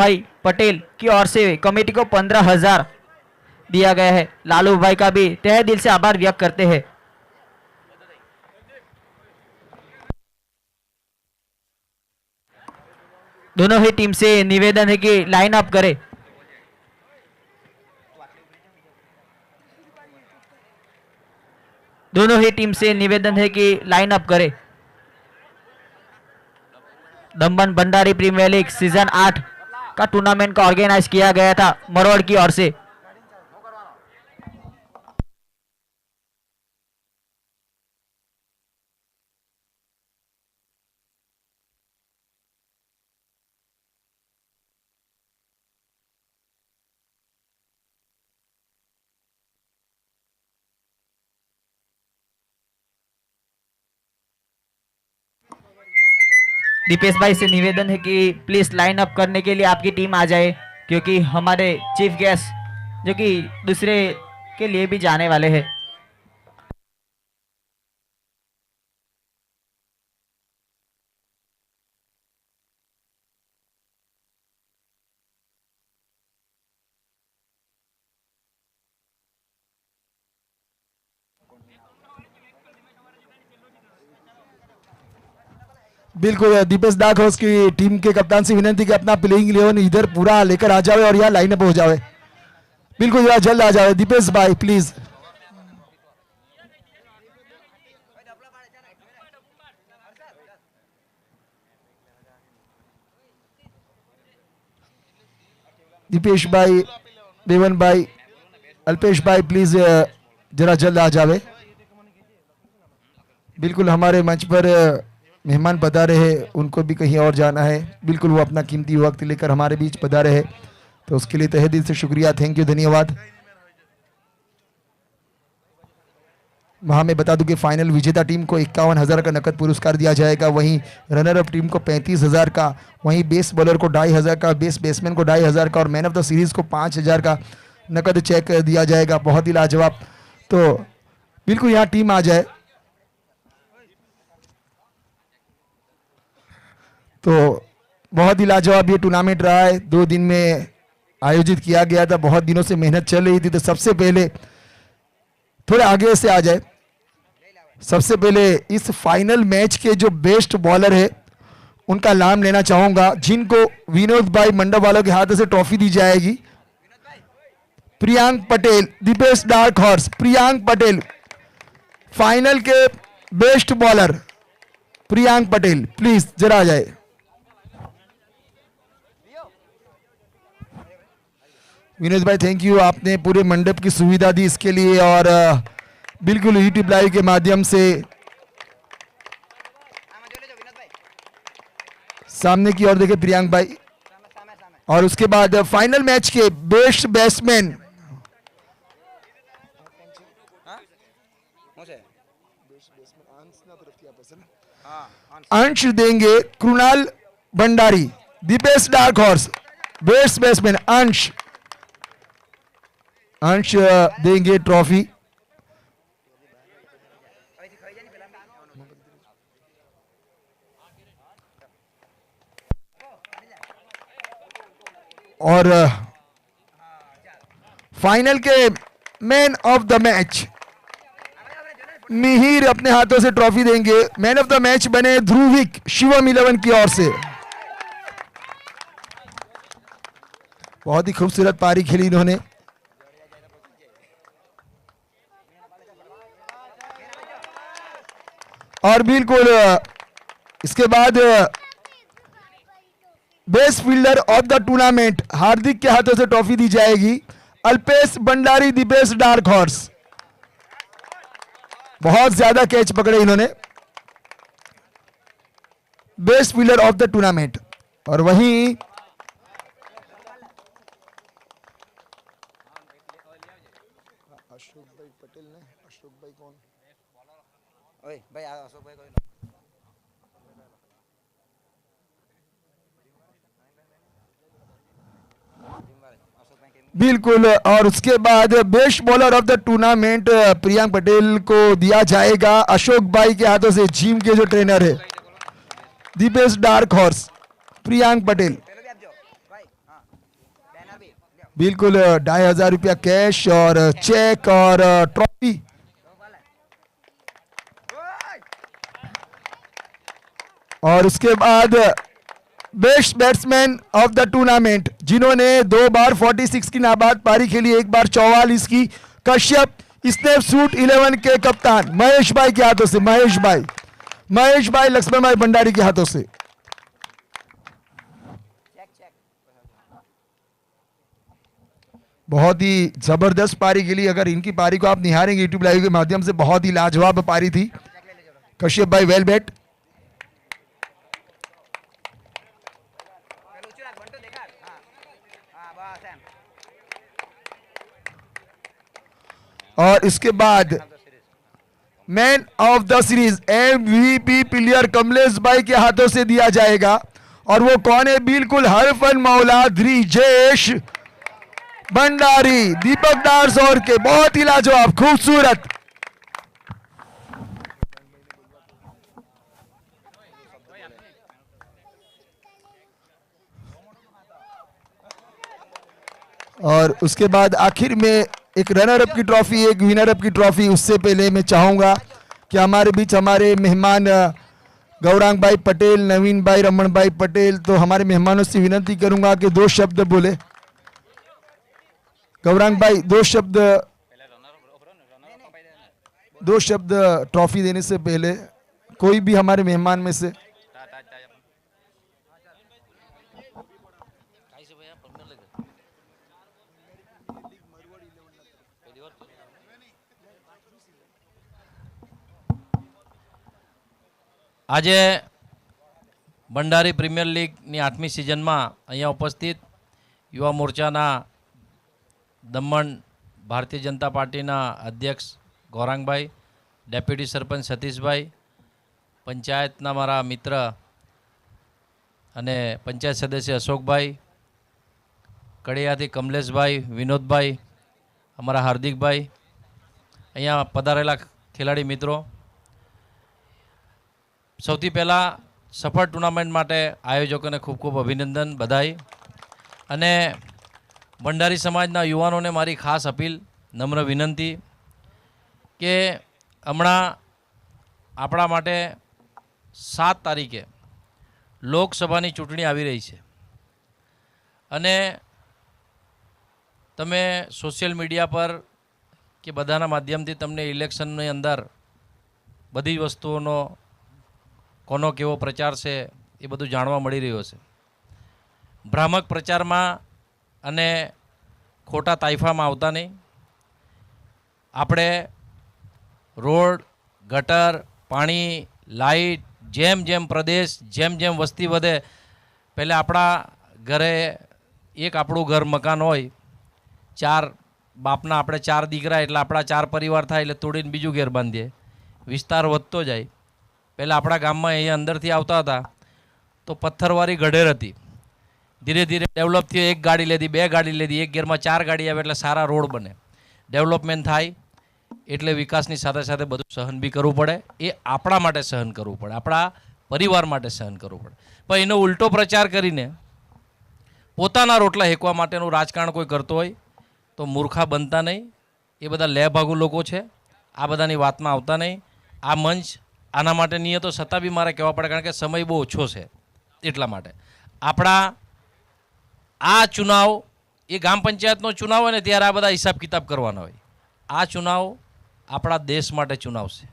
भाई पटेल की ओर से कमेटी को 15,000 दिया गया है। लालू भाई का भी तहे दिल से आभार व्यक्त करते हैं। दोनों ही टीम से निवेदन है कि लाइन अप करें। दोनों ही टीम से निवेदन है कि लाइन अप करें। दमन भंडारी प्रीमियर लीग सीजन 8 का टूर्नामेंट का ऑर्गेनाइज किया गया था मरवाड़ की ओर से। दीपेश भाई से निवेदन है कि प्लीज लाइन अप करने के लिए आपकी टीम आ जाए, क्योंकि हमारे चीफ गेस्ट जो कि दूसरे के लिए भी जाने वाले हैं। बिल्कुल दीपेश डाक हाउस की टीम के कप्तान से विनती कि अपना प्लेइंग 11 इधर पूरा लेकर आ जाए और यहाँ लाइनअप हो जाए। बिल्कुल यहाँ जल्द आ जाए दीपेश भाई प्लीज। दीपेश भाई, देवन भाई, अल्पेश भाई प्लीज जरा जल्द आ जावे। बिल्कुल हमारे मंच पर मेहमान पधारे हैं, उनको भी कहीं और जाना है। बिल्कुल वो अपना कीमती वक्त लेकर हमारे बीच पधारे हैं, तो उसके लिए तहे दिल से शुक्रिया, थैंक यू, धन्यवाद। वहां मैं बता दूं कि फाइनल विजेता टीम को 51,000 का नकद पुरस्कार दिया जाएगा, वहीं रनर अप टीम को 35,000 का, वहीं बेस बॉलर को 2,500 का, बेस बैट्समैन को 2,500 का और मैन ऑफ द सीरीज को 5,000 का नकद चेक दिया जाएगा। बहुत ही लाजवाब। तो बिल्कुल यहाँ टीम आ जाए। तो बहुत ही लाजवाब ये टूर्नामेंट रहा है, 2 दिन में आयोजित किया गया था, बहुत दिनों से मेहनत चल रही थी। तो सबसे पहले थोड़े आगे से आ जाए। सबसे पहले इस फाइनल मैच के जो बेस्ट बॉलर है उनका नाम लेना चाहूंगा, जिनको विनोद भाई मंडप वालों के हाथों से ट्रॉफी दी जाएगी। Priyank Patel, Dipesh dark horse Priyank Patel, final के best bowler Priyank Patel, please जरा आ जाए। विनोद भाई थैंक यू, आपने पूरे मंडप की सुविधा दी इसके लिए, और बिल्कुल यूट्यूब लाइव के माध्यम से सामने की ओर देखे प्रियांक भाई। और उसके बाद फाइनल मैच के बेस्ट बैट्समैन अंश देंगे Krunal Bhandari, Dipesh dark horse best batsman Ansh देंगे ट्रॉफी। और फाइनल के man of the match Mihir अपने हाथों से ट्रॉफी देंगे। मैन ऑफ द मैच बने ध्रुविक शिवम 11 की ओर से। बहुत ही खूबसूरत पारी खेली इन्होंने। और बिल्कुल इसके बाद best fielder of the tournament Hardik के हाथों से ट्रॉफी दी जाएगी। अल्पेश भंडारी, दीपेश डार्क हॉर्स, बहुत ज्यादा कैच पकड़े इन्होंने, best fielder of the tournament. और वहीं अशोक भाई पटेल ने, अशोक भाई कौन? ओए भाई अशोक भाई कोई बिल्कुल। और उसके बाद best bowler of the tournament Priyank Patel को दिया जाएगा अशोक भाई के हाथों से, जिम के जो ट्रेनर है। Dipesh dark horse Priyank Patel. बिल्कुल 2500 रुपया कैश और चेक और ट्रॉफी। और उसके बाद best batsman of the tournament जिन्होंने 2 बार 46 की नाबाद पारी खेली, 1 बार 44 की, कश्यप स्नेप सूट 11 के कप्तान महेश भाई के हाथों से, महेश भाई लक्ष्मण भाई भंडारी के हाथों से। बहुत ही जबरदस्त पारी खेली। अगर इनकी पारी को आप निहारेंगे यूट्यूब लाइव के माध्यम से, बहुत ही लाजवाब पारी थी। कश्यप भाई वेल बैट। और इसके बाद man of the series MVP player Kamlesh भाई के हाथों से दिया जाएगा। और वो कौन है? बिल्कुल हरफन मौला द्रिजेश भंडारी, दीपक डार्स और के। बहुत ही लाजवाब, खूबसूरत। और उसके बाद आखिर में एक रनर अप की ट्रॉफी, एक विनर अप की ट्रॉफी। उससे पहले मैं चाहूंगा कि हमारे बीच हमारे मेहमान गौरांग भाई पटेल, नवीन भाई, रमन भाई पटेल, तो हमारे मेहमानों से विनती करूंगा कि 2 शब्द बोले। गौरांग भाई 2 शब्द ट्रॉफी देने से पहले, कोई भी हमारे मेहमान में से। આજે ભંડારી પ્રીમિયર લીગની 8મી સિઝનમાં અહીંયા ઉપસ્થિત યુવા મોરચાના દમણ ભારતીય જનતા પાર્ટીના અધ્યક્ષ ગૌરાંગભાઈ, ડેપ્યુટી સરપંચ સતીશભાઈ, પંચાયતના મારા મિત્ર અને પંચાયત સદસ્ય અશોકભાઈ, કડિયાથી કમલેશભાઈ, વિનોદભાઈ, અમારા હાર્દિકભાઈ, અહીંયા પધારેલા ખેલાડી મિત્રો, સૌથી પહેલાં સફળ ટુર્નામેન્ટ માટે આયોજકોને ખૂબ ખૂબ અભિનંદન, બધાઈ. અને ભંડારી સમાજના યુવાનોને મારી ખાસ અપીલ, નમ્ર વિનંતી કે હમણાં આપણા માટે 7 તારીખે લોકસભાની ચૂંટણી આવી રહી છે. અને તમે સોશિયલ મીડિયા પર કે બધાના માધ્યમથી તમને ઇલેક્શનની અંદર બધી વસ્તુઓનો કોનો કેવો પ્રચાર છે એ બધું જાણવા મળી રહ્યો છે. ભ્રામક પ્રચારમાં અને ખોટા તાઇફામાં આવતા નહીં. આપણે રોડ, ગટર, પાણી, લાઇટ, જેમ જેમ પ્રદેશ, જેમ જેમ વસ્તી વધે, પહેલાં આપણા ઘરે એક આપણું ઘર મકાન હોય, 4 બાપના આપણે 4 દીકરા, એટલે આપણા 4 પરિવાર થાય, એટલે તોડીને બીજું ઘેર બાંધીએ. વિસ્તાર વધતો જાય. પહેલાં આપણા ગામમાં અહીંયા અંદરથી આવતા હતા તો પથ્થરવાળી ગઢેર હતી. ધીરે ધીરે ડેવલપ થયો, 1 ગાડી લીધી, 2 ગાડી લીધી, એક ઘેરમાં 4 ગાડી આવે એટલે સારા રોડ બને. ડેવલપમેન્ટ થાય એટલે વિકાસની સાથે સાથે બધું સહન બી કરવું પડે. એ આપણા માટે સહન કરવું પડે, આપણા પરિવાર માટે સહન કરવું પડે. પણ એનો ઉલટો પ્રચાર કરીને પોતાના રોટલા હેકવા માટેનું રાજકારણ કોઈ કરતો હોય તો મૂર્ખા બનતા નહીં. એ બધા લેભાગુ લોકો છે, આ બધાની વાતમાં આવતા નહીં. આ મંચ આના માટે નહીં હતો, છતાં બી મારે કહેવા પડે, કારણ કે સમય બહુ ઓછો છે. એટલા માટે આપણા આ ચુનાવ એ ગ્રામ પંચાયતનો ચુનાવ હોય ને ત્યારે આ બધા હિસાબ કિતાબ કરવાના હોય. આ ચુનાવ આપણા દેશ માટે ચુનાવ છે.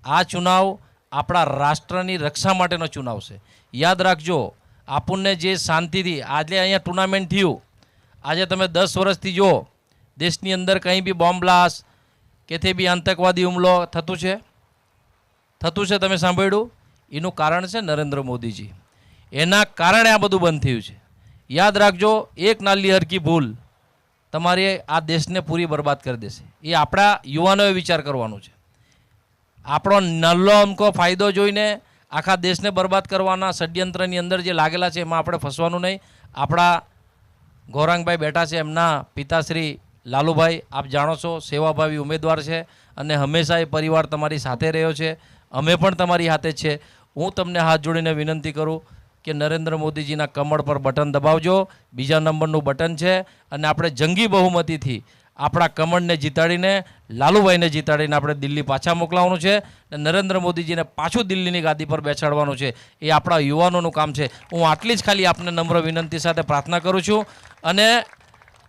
આ ચુનાવ આપણા રાષ્ટ્રની રક્ષા માટેનો ચુનાવ છે. યાદ રાખજો, આપણને જે શાંતિથી આજે અહીંયા ટુર્નામેન્ટ થયું, આજે તમે 10 વર્ષથી જો દેશની અંદર કંઈ બી બોમ્બ બ્લાસ્ટ કે તે બી આતંકવાદી હુમલો થતું છે, તમે સાંભળ્યું? એનું કારણ છે નરેન્દ્ર મોદીજી. એના કારણે આ બધું બંધ થયું છે. યાદ રાખજો, એક નાની હરકી ભૂલ તમારે આ દેશને પૂરી બરબાદ કરી દેશે. એ આપણા યુવાનોએ વિચાર કરવાનો છે. આપણો નલ્લો અમકો ફાયદો જોઈને આખા દેશને બરબાદ કરવાના ષડયંત્રની અંદર જે લાગેલા છે એમાં આપણે ફસવાનું નહીં. આપણા ગૌરાંગભાઈ બેઠા છે, એમના પિતાશ્રી લાલુભાઈ, આપ જાણો છો, સેવાભાવી ઉમેદવાર છે અને હંમેશા એ પરિવાર તમારી સાથે રહ્યો છે. અમે પણ તમારી હાથે છે. હું તમને હાથ જોડીને વિનંતી કરું, કે નરેન્દ્ર મોદીજીના કમળ પર બટન દબાવજો. 2જા નંબરનું બટન છે અને આપણે જંગી બહુમતીથી આપણા કમળને જીતાડીને લાલુભાઈને જીતાડીને આપણે દિલ્હી પાછા મોકલાવવાનું છે અને નરેન્દ્ર મોદીજીને પાછું દિલ્હીની ગાદી પર બેસાડવાનું છે. એ આપણા યુવાનોનું કામ છે. હું આટલી જ ખાલી આપને નમ્ર વિનંતી સાથે પ્રાર્થના કરું છું અને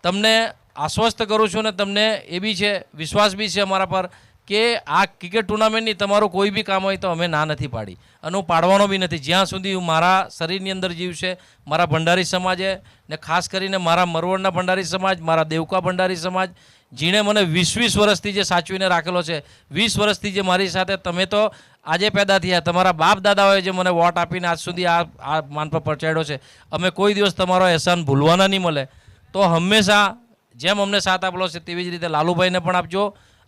તમને આશ્વસ્ત કરું છું અને તમને એ બી છે, વિશ્વાસ બી છે અમારા પર કે આ ક્રિકેટ ટુર્નામેન્ટની તમારું કોઈ બી કામ હોય તો અમે ના નથી પાડી અને હું પાડવાનો બી નથી. જ્યાં સુધી હું મારા શરીરની અંદર જીવ છે, મારા ભંડારી સમાજે ને ખાસ કરીને મારા મરવડના ભંડારી સમાજ, મારા દેવકા ભંડારી સમાજ, જેણે મને 20 વર્ષથી જે સાચવીને રાખેલો છે, 20 વર્ષથી જે મારી સાથે, તમે તો આજે પેદા થયા, તમારા બાપ દાદાઓએ જે મને વોટ આપીને આજ સુધી આ માન પર પહોંચાડ્યો છે, અમે કોઈ દિવસ તમારો અહેસાન ભૂલવાના નહીં મળે. તો હંમેશા જેમ અમને સાથ આપેલો છે તેવી જ રીતે લાલુભાઈને પણ આપજો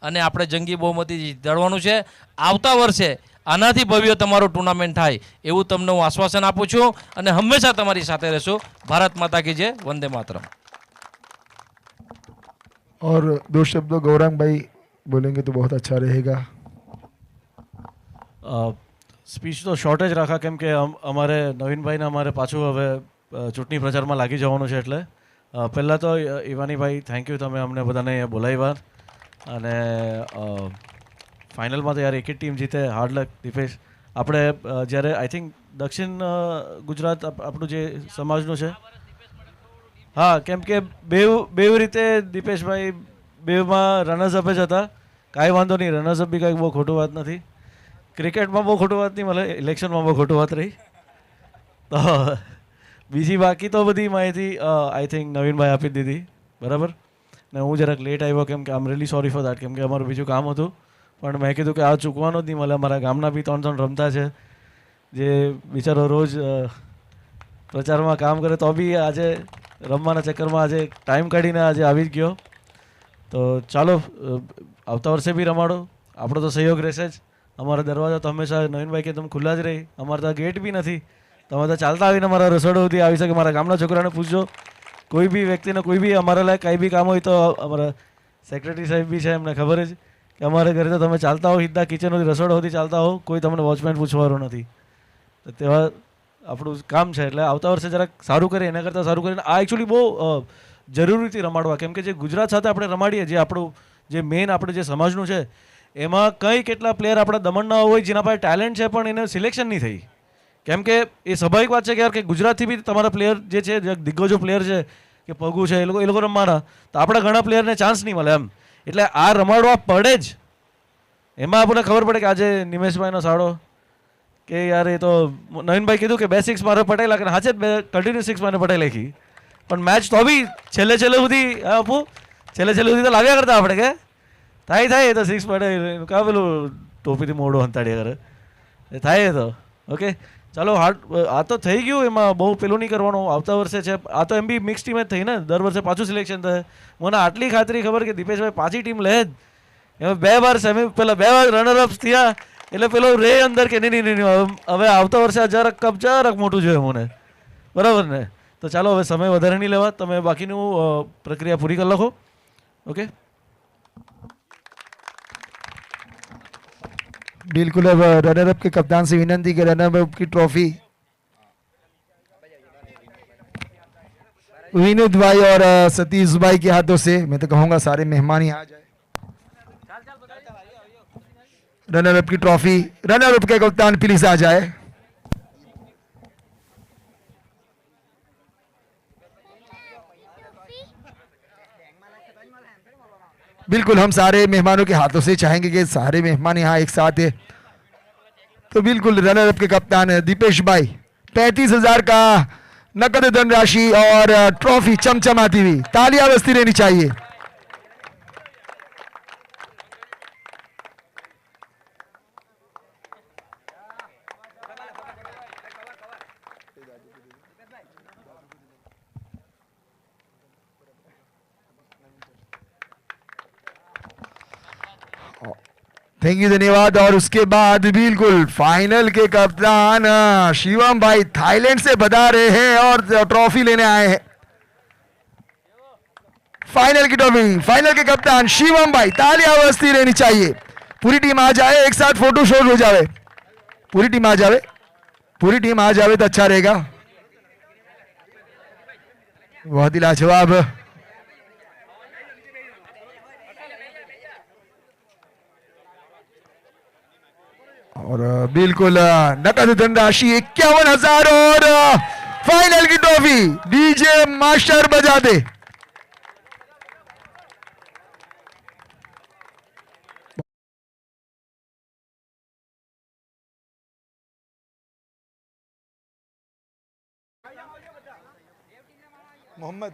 અને આપણે જંગી બહુમતી જીતાડવાનું છે. આવતા વર્ષે આનાથી ભવ્ય તમારું ટુર્નામેન્ટ થાય એવું તમને હું આશ્વાસન આપું છું અને હંમેશા તમારી સાથે રહેશું. ભારત માતા કી જય, વંદે માતરમ. और 2 शब्द गौरांग भाई बोलेंगे तो बहुत अच्छा रहेगा. સ્પીચ તો શોર્ટ જ રાખા, કેમ કે અમારે નવીનભાઈને અમારે પાછું હવે ચૂંટણી પ્રચારમાં લાગી જવાનું છે. એટલે પહેલાં તો ઈવાનીભાઈ, થેન્ક યુ, તમે અમને બધાને અહીંયા બોલાવ્યા અને ફાઇનલમાં તો યાર એક જ ટીમ જીતે. હાર્ડ લક દીપેશ. આપણે જ્યારે આઈ થિંક દક્ષિણ ગુજરાત આપણું જે સમાજનું છે, હા, કેમ કે બેવ રીતે દીપેશભાઈ બેવમાં રનર્સઅપ જ હતા. કાંઈ વાંધો નહીં, રનર્સઅપ બી કાંઈ બહુ ખોટું વાત નથી. ક્રિકેટમાં બહુ ખોટું વાત નહીં મળે, ઇલેક્શનમાં બહુ ખોટું વાત રહી. તો બીજી બાકી તો બધી માહિતી આઈ થિંક નવીનભાઈ આપી દીધી, બરાબર. ને હું જરાક લેટ આવ્યો કેમ કે I am really sorry for that, કેમ કે અમારું બીજું કામ હતું. પણ મેં કીધું કે આ ચૂકવાનું જ નહીં મળે. અમારા ગામના બી 3 રમતા છે જે બિચારો રોજ પ્રચારમાં કામ કરે તો બી આજે રમવાના ચક્કરમાં આજે ટાઈમ કાઢીને આજે આવી જ ગયો. તો ચાલો, આવતા વર્ષે બી રમાડો. આપણો તો સહયોગ રહેશે જ. અમારા દરવાજા તો હંમેશા નવીનભાઈ કે તમે ખુલ્લા જ રહી. અમારે તો ગેટ બી નથી. તમે તો ચાલતા આવીને અમારા રસોડો સુધી આવી શકે. મારા ગામના છોકરાને પૂછજો, કોઈ બી વ્યક્તિને કોઈ બી અમારા લાયક કાંઈ બી કામ હોય તો અમારા સેક્રેટરી સાહેબ બી છે, એમને ખબર જ કે અમારા ઘરે તો તમે ચાલતા હો, સીધા કિચન સુધી રસોડા સુધી ચાલતા હો, કોઈ તમને વોચમેન પૂછવાનું નથી. તો તેવા આપણું કામ છે. એટલે આવતા વર્ષે જરાક સારું કરીએ, એના કરતાં સારું કરીને આ એકચ્યુઅલી બહુ જરૂરીથી રમાડવા, કેમ કે જે ગુજરાત સાથે આપણે રમાડીએ, જે આપણું જે મેઇન આપણે જે સમાજનું છે, એમાં કંઈ કેટલા પ્લેયર આપણા દમણના હોય જેના પાસે ટેલેન્ટ છે પણ એને સિલેક્શન નહીં થઈ. કેમ કે એ સ્વાભાવિક વાત છે કે યાર કે ગુજરાતથી બી તમારા પ્લેયર જે છે, જે દિગ્ગજો પ્લેયર છે કે પગુ છે, એ લોકો રમવાના, તો આપણા ઘણા પ્લેયરને ચાન્સ નહીં મળે એમ. એટલે આ રમાડવા પડે જ. એમાં આપણને ખબર પડે કે આજે નિમેશભાઈનો સાડો કે યાર એ તો નવીનભાઈ કીધું કે 2 6 મારે પટાઈ લાગે, હાચે જ 2 કન્ટિન્યુ 6 મારે પટાઈ લાગી. પણ મેચ તો બી છેલ્લે સુધી આપું, છેલ્લે સુધી તો લાવ્યા કરતા આપણે કે થાય એ તો 6 પટાઈ કા પેલું ટોપીથી મોઢું હંતાડ્યા કરે, એ થાય એ તો ઓકે. ચાલો, આ તો થઈ ગયું, એમાં બહુ પેલું નહીં કરવાનું. આવતા વર્ષે છે આ તો એમ બી મિક્સ ટીમ જ થઈ ને, દર વર્ષે પાછું સિલેક્શન થાય. મને આટલી ખાતરી ખબર કે દીપેશભાઈ પાછી ટીમ લે જ. એમાં 2 વાર પેલા 2 વાર રનરઅપ્સ થયા એટલે પેલો રે અંદર કે નહીં હવે આવતા વર્ષે જરાક મોટું જોઈએ મને, બરાબર ને. તો ચાલો, હવે સમય વધારે નહીં લેવા, તમે બાકીનું પ્રક્રિયા પૂરી કરી લખો. ઓકે, बिल्कुल. अब रनर अप के कप्तान से विनंती कि रनर अप की ट्रॉफी विनोद भाई और सतीश भाई के हाथों से, मैं तो कहूंगा सारे मेहमान ही आ जाए. रनर अप की ट्रॉफी रनर अप के कप्तान प्लीज आ जाए. बिल्कुल, हम सारे मेहमानों के हाथों से चाहेंगे कि सारे मेहमान यहाँ एक साथ है. तो बिल्कुल रनर अप के कप्तान दीपेश भाई 35,000 का नकद धनराशि और ट्रॉफी चमचमाती हुई, तालियां बजती रहनी चाहिए. थैंक यू, धन्यवाद. और उसके बाद बिल्कुल फाइनल के कप्तान शिवम भाई थाईलैंड से बता रहे हैं और ट्रॉफी लेने आए हैं. फाइनल की ट्रॉफी, फाइनल के कप्तान शिवम भाई, तालियां बजती रहनी चाहिए. पूरी टीम आ जाए, एक साथ फोटो शूट हो जाए, पूरी टीम आ जाए. पूरी टीम आ जावे तो अच्छा रहेगा। बहुत ही लाजवाब। और बिल्कुल नकद धनराशि 51,000 और फाइनल की ट्रॉफी डीजे मास्टर बजा दे। मोहम्मद